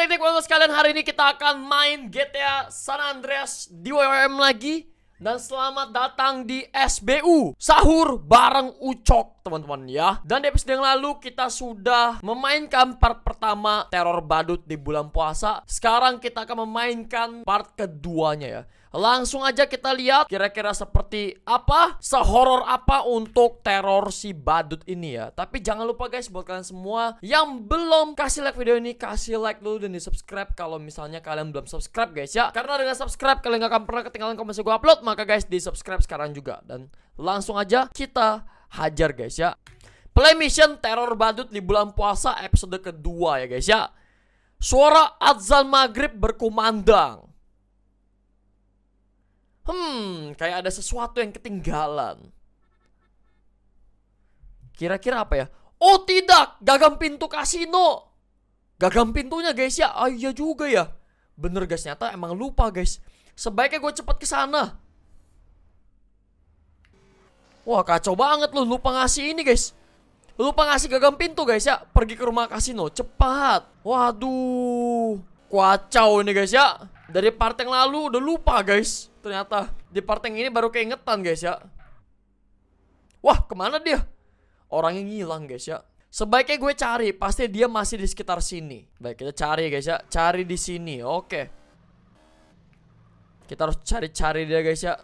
Baik nih teman-teman sekalian, hari ini kita akan main GTA San Andreas di WWM lagi. Dan selamat datang di SBU Sahur bareng Ucok teman-teman ya. Dan di episode yang lalu kita sudah memainkan part pertama teror badut di bulan puasa. Sekarang kita akan memainkan part keduanya ya. Langsung aja kita lihat kira-kira seperti apa, sehoror apa untuk teror si badut ini ya. Tapi jangan lupa guys, buat kalian semua yang belum kasih like video ini, kasih like dulu dan di subscribe kalau misalnya kalian belum subscribe guys ya. Karena dengan subscribe kalian gak akan pernah ketinggalan komen gue upload. Maka guys di subscribe sekarang juga. Dan langsung aja kita hajar guys ya. Play mission teror badut di bulan puasa episode kedua ya guys ya. Suara azan maghrib berkumandang. Kayak ada sesuatu yang ketinggalan. Kira-kira apa ya? Oh tidak, gagang pintu kasino. Gagang pintunya guys ya. Ah iya juga ya. Bener guys, ternyata emang lupa guys. Sebaiknya gue cepet ke sana. Wah kacau banget lu, lupa ngasih ini guys. Lupa ngasih gagang pintu guys ya. Pergi ke rumah kasino, cepat. Waduh, kacau ini guys ya. Dari part yang lalu udah lupa guys. Ternyata di part yang ini baru keingetan guys ya. Wah kemana dia? Orangnya ngilang guys ya. Sebaiknya gue cari, pasti dia masih di sekitar sini. Baik kita cari guys ya. Cari di sini, oke. Kita harus cari-cari dia guys ya.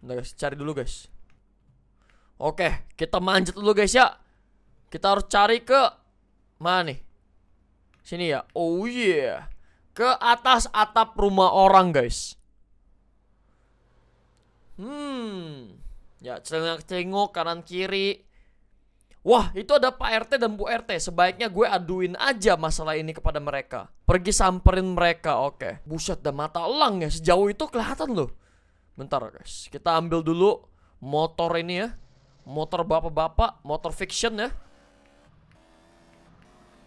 Nah guys, cari dulu guys. Oke, kita manjat dulu guys ya. Kita harus cari ke mana nih? Sini ya. Oh yeah. Ke atas atap rumah orang guys. Ya celengak-celengok kanan kiri. Wah itu ada Pak RT dan Bu RT. Sebaiknya gue aduin aja masalah ini kepada mereka. Pergi samperin mereka. Oke. Buset dah mata elang ya. Sejauh itu kelihatan loh. Bentar guys. Kita ambil dulu motor ini ya. Motor bapak-bapak. Motor fiction ya.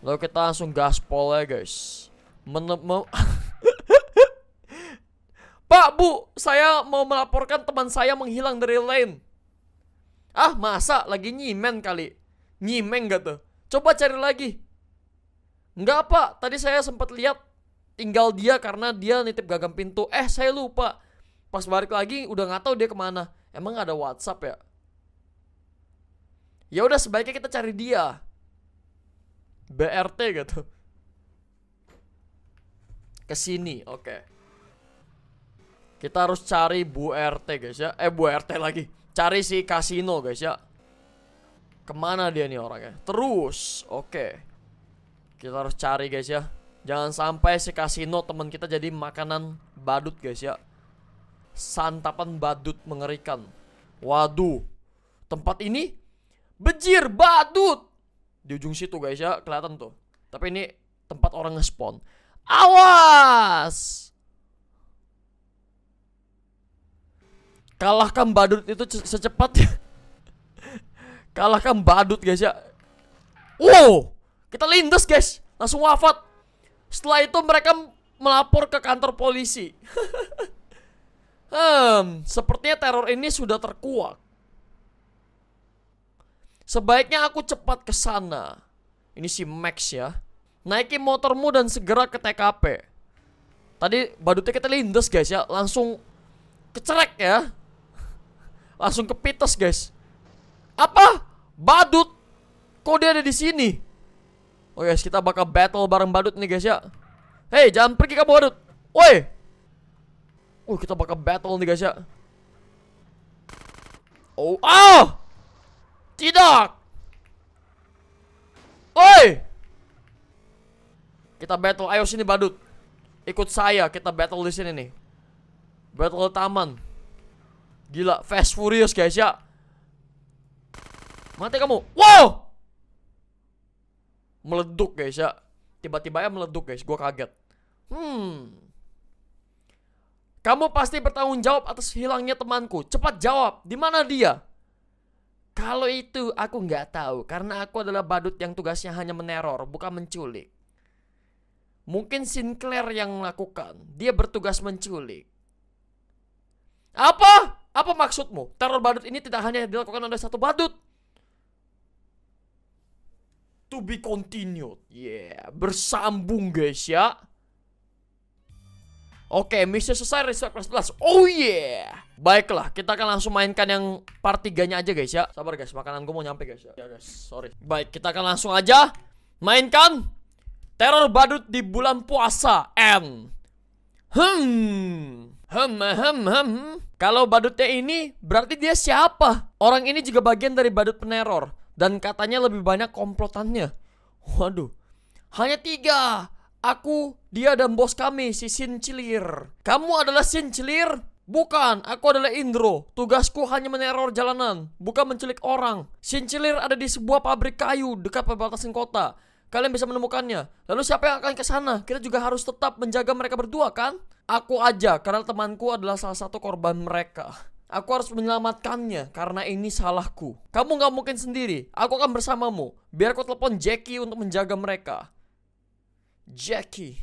Lalu kita langsung gaspol ya guys. Pak, Bu, saya mau melaporkan teman saya menghilang dari lane. Ah, masa? Lagi nyimen kali. Nyimeng gak tuh? Coba cari lagi. Enggak, Pak. Tadi saya sempat lihat tinggal dia karena dia nitip gagang pintu. Saya lupa. Pas balik lagi udah gak tahu dia kemana. Emang ada WhatsApp ya? Ya udah sebaiknya kita cari dia. BRT gitu. Kesini, oke. Kita harus cari Bu RT guys ya. Bu RT lagi. Cari si kasino guys ya. Kemana dia nih orangnya? Terus, oke. Kita harus cari guys ya. Jangan sampai si kasino teman kita jadi makanan badut guys ya. Santapan badut mengerikan. Waduh. Tempat ini bejir badut. Di ujung situ guys ya, kelihatan tuh. Tapi ini tempat orang nge-spawn. Awas! Kalahkan badut itu secepatnya. Kalahkan badut guys ya. Wow, kita lindes guys. Langsung wafat. Setelah itu mereka melapor ke kantor polisi. Sepertinya teror ini sudah terkuak. Sebaiknya aku cepat ke sana. Ini si Max ya. Naiki motormu dan segera ke TKP. Tadi badutnya kita lindes guys ya. Langsung kecerek ya. Langsung kepites guys. Apa? Badut? Kok dia ada di sini? Oh guys, kita bakal battle bareng badut nih guys ya. Hei, jangan pergi kamu badut. Woi. Kita bakal battle nih guys ya. Oh, tidak. Oi. Kita battle, ayo sini badut. Ikut saya, kita battle di sini nih. Battle taman. Gila, Fast Furious guys ya. Mati kamu. Wow. Meleduk guys ya. Tiba-tiba ya meleduk guys, gua kaget. Kamu pasti bertanggung jawab atas hilangnya temanku. Cepat jawab, di mana dia? Kalau itu aku nggak tahu, karena aku adalah badut yang tugasnya hanya meneror, bukan menculik. Mungkin Sinclair yang melakukan. Dia bertugas menculik. Apa? Apa maksudmu? Teror badut ini tidak hanya dilakukan oleh satu badut. To be continued. Yeah, bersambung guys ya. Oke, misi selesai, respect plus. Oh yeah. Baiklah, kita akan langsung mainkan yang part 3-nya aja guys ya. Sabar guys, makanan gue mau nyampe guys ya. Ya guys, sorry. Baik, kita akan langsung aja mainkan teror badut di bulan puasa. Kalau badutnya ini berarti dia siapa? Orang ini juga bagian dari badut peneror. Dan katanya lebih banyak komplotannya. Waduh, hanya 3. Aku, dia, dan bos kami, si Sincilir. Kamu adalah Sincilir? Bukan, aku adalah Indro. Tugasku hanya meneror jalanan, bukan menculik orang. Sincilir ada di sebuah pabrik kayu dekat perbatasan kota. Kalian bisa menemukannya. Lalu siapa yang akan ke sana? Kita juga harus tetap menjaga mereka berdua kan? Aku aja, karena temanku adalah salah satu korban mereka. Aku harus menyelamatkannya, karena ini salahku. Kamu gak mungkin sendiri, aku akan bersamamu. Biar aku telepon Jackie untuk menjaga mereka. Jackie.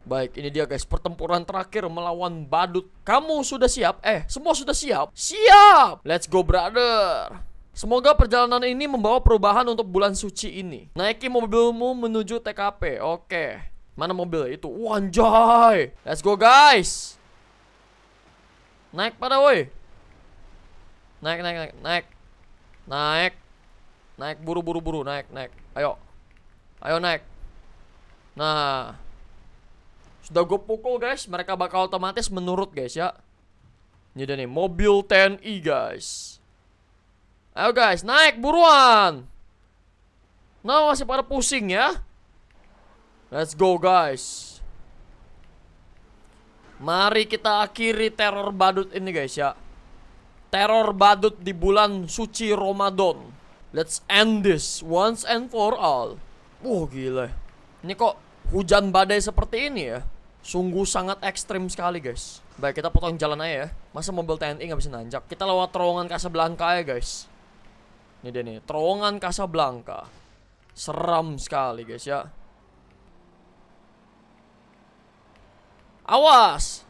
Baik, ini dia guys, pertempuran terakhir melawan badut. Kamu sudah siap? Semua sudah siap? Siap! Let's go brother. Semoga perjalanan ini membawa perubahan untuk bulan suci ini. Naiki mobilmu menuju TKP. Oke. Mana mobil itu? Wanjay. Let's go guys. Naik pada woi. Naik buru naik. Ayo naik. Nah, sudah gue pukul guys. Mereka bakal otomatis menurut guys ya. Ini dia nih, mobil TNI guys. Ayo guys, naik buruan. Nah, masih pada pusing ya. Let's go guys. Mari kita akhiri teror badut ini guys ya. Teror badut di bulan suci Ramadan. Let's end this once and for all. Gila. Ini kok hujan badai seperti ini ya. Sungguh sangat ekstrim sekali guys. Baik, kita potong jalan aja ya. Masa mobil TNI nggak bisa nanjak? Kita lewat terowongan Casablanca ya guys. Ini dia nih, terowongan Casablanca. Seram sekali guys ya. Awas.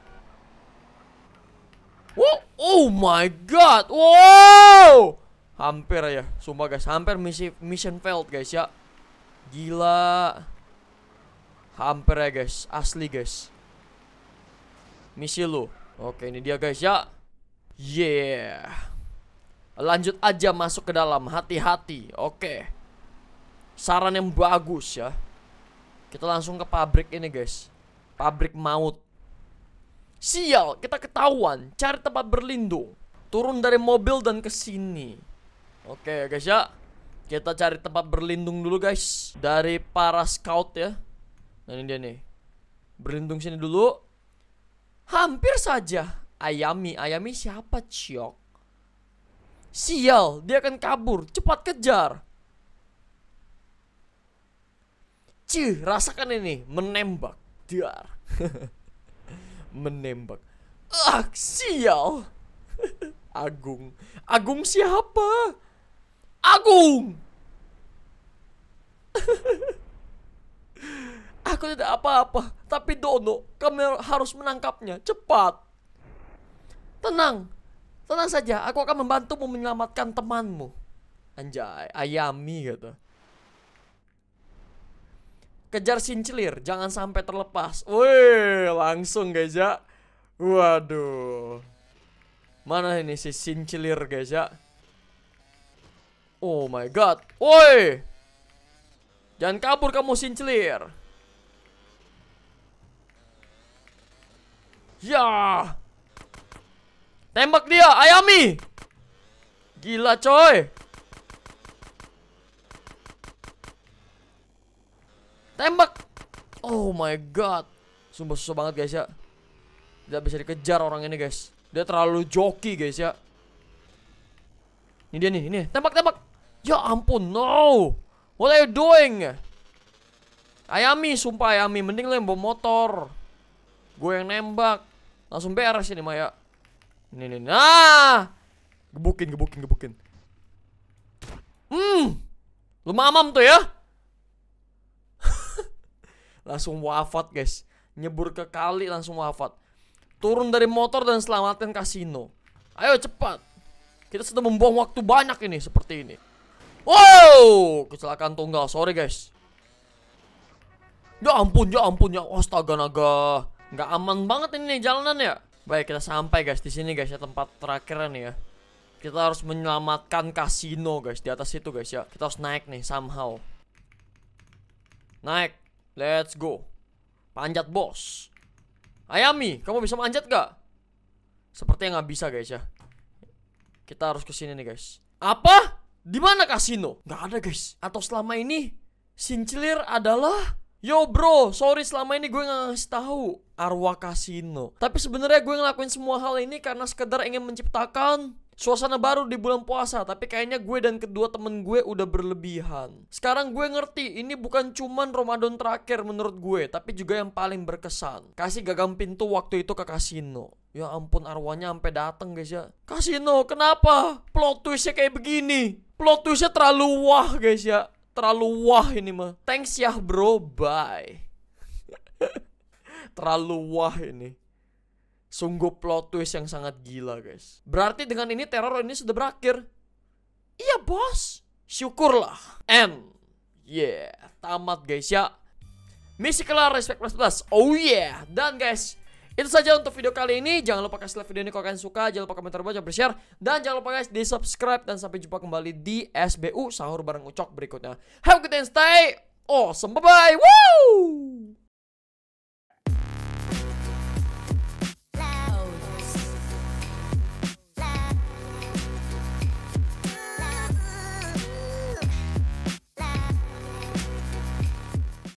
Wow, oh my god. Wow. Hampir ya, sumpah guys, hampir mission failed guys ya. Gila. Hampir ya guys, asli guys. Misi lu. Oke, ini dia guys ya. Yeah. Lanjut aja masuk ke dalam, hati-hati. Oke. Saran yang bagus ya. Kita langsung ke pabrik ini guys. Pabrik maut. Sial, kita ketahuan. Cari tempat berlindung. Turun dari mobil dan kesini. Oke guys ya. Kita cari tempat berlindung dulu guys. Dari para scout ya. Nah ini dia nih. Berlindung sini dulu. Hampir saja. Ayami siapa Ciok? Sial, dia akan kabur. Cepat kejar. Rasakan ini. Menembak. Dar. Menembak. Sial. Agung siapa? Agung. Aku tidak apa-apa, tapi Dono, kamu harus menangkapnya. Cepat. Tenang saja. Aku akan membantumu menyelamatkan temanmu. Anjay, Ayami gitu. Kejar Sincilir, jangan sampai terlepas. Wih, langsung guys ya. Waduh. Mana ini si Sincilir guys ya? Oh my god. Woi. Jangan kabur kamu Sincilir. Ya. Tembak dia, Ayami. Gila coy. Tembak. Oh my god. Sumpah susah banget guys ya. Tidak bisa dikejar orang ini guys. Dia terlalu joki guys ya. Ini dia nih, ini. Tembak. Ya ampun, no. What are you doing? Ayami, sumpah Ayami. Mending lo yang bawa motor. Gue yang nembak. Langsung beres ini Maya. Ini. Nah. Gebukin. Lu mamam tuh ya. Langsung wafat guys. Nyebur ke kali langsung wafat. Turun dari motor dan selamatkan kasino. Ayo cepat. Kita sudah membuang waktu banyak ini seperti ini. Wow, kecelakaan tunggal. Sorry guys. Ya ampun, ya ampun, ya astaga naga. Nggak aman banget ini nih jalanan ya. Baik, kita sampai guys di sini guys ya, tempat terakhir nih ya. Kita harus menyelamatkan kasino guys di atas itu guys ya. Kita harus naik nih somehow. Naik, let's go. Panjat bos. Ayami, kamu bisa manjat gak? Sepertinya nggak bisa guys ya. Kita harus ke sini nih guys. Apa? Di mana kasino? Nggak ada guys. Atau selama ini Sincilir adalah, yo bro, sorry selama ini gue nggak ngasih tahu arwah kasino. Tapi sebenarnya gue ngelakuin semua hal ini karena sekedar ingin menciptakan suasana baru di bulan puasa. Tapi kayaknya gue dan kedua temen gue udah berlebihan. Sekarang gue ngerti ini bukan cuman Ramadan terakhir menurut gue, tapi juga yang paling berkesan. Kasih gagang pintu waktu itu ke kasino. Ya ampun, arwahnya sampai dateng guys ya. Kasino, kenapa? Plot twistnya kayak begini. Plot twistnya terlalu wah guys ya. Terlalu wah ini mah. Thanks ya bro, bye. Terlalu wah ini. Sungguh plot twist yang sangat gila guys. Berarti dengan ini teror ini sudah berakhir. Iya bos, syukurlah. And yeah, tamat guys ya. Misi kelar, respect plus. Oh yeah. Dan guys, itu saja untuk video kali ini. Jangan lupa kasih like video ini kalau kalian suka. Jangan lupa komentar bawah, jangan share. Dan jangan lupa guys di subscribe. Dan sampai jumpa kembali di SBU Sahur Bareng Ucok berikutnya. Have a good day and stay awesome. Bye bye. Woo!